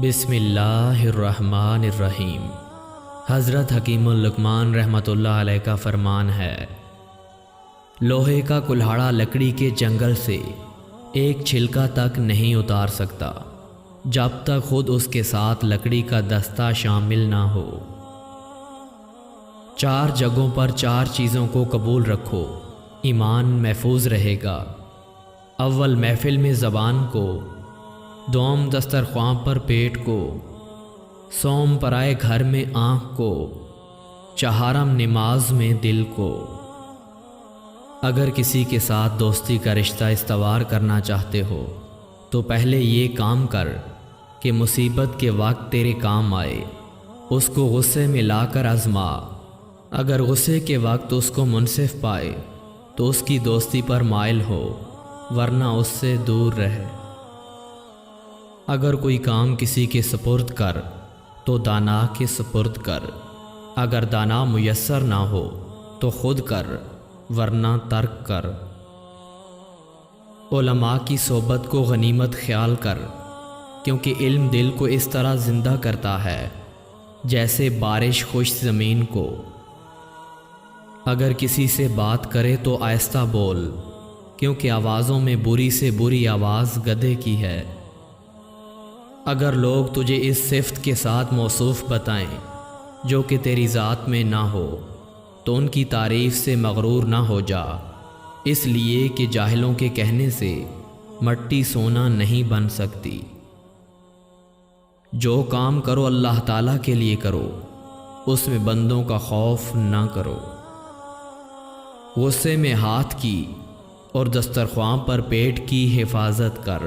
بسم اللہ الرحمن الرحیم۔ حضرت حکیم لقمان رحمۃ اللہ علیہ کا فرمان ہے، لوہے کا کلہاڑا لکڑی کے جنگل سے ایک چھلکا تک نہیں اتار سکتا جب تک خود اس کے ساتھ لکڑی کا دستہ شامل نہ ہو۔ 4 جگہوں پر 4 چیزوں کو قبول رکھو، ایمان محفوظ رہے گا۔ اول محفل میں زبان کو، دوم دسترخوان پر پیٹ کو، سوم پرائے گھر میں آنکھ کو، چہارم نماز میں دل کو۔ اگر کسی کے ساتھ دوستی کا رشتہ استوار کرنا چاہتے ہو تو پہلے یہ کام کر کہ مصیبت کے وقت تیرے کام آئے، اس کو غصے میں لا کر آزما۔ اگر غصے کے وقت اس کو منصف پائے تو اس کی دوستی پر مائل ہو، ورنہ اس سے دور رہے۔ اگر کوئی کام کسی کے سپرد کر تو دانا کے سپرد کر، اگر دانا میسر نہ ہو تو خود کر، ورنہ ترک کر۔ علماء کی صحبت کو غنیمت خیال کر، کیونکہ علم دل کو اس طرح زندہ کرتا ہے جیسے بارش خشک زمین کو۔ اگر کسی سے بات کرے تو آہستہ بول، کیونکہ آوازوں میں بری سے بری آواز گدھے کی ہے۔ اگر لوگ تجھے اس صفت کے ساتھ موصوف بتائیں جو کہ تیری ذات میں نہ ہو تو ان کی تعریف سے مغرور نہ ہو جا، اس لیے کہ جاہلوں کے کہنے سے مٹی سونا نہیں بن سکتی۔ جو کام کرو اللہ تعالیٰ کے لیے کرو، اس میں بندوں کا خوف نہ کرو۔ غصے میں ہاتھ کی اور دسترخوان پر پیٹ کی حفاظت کر۔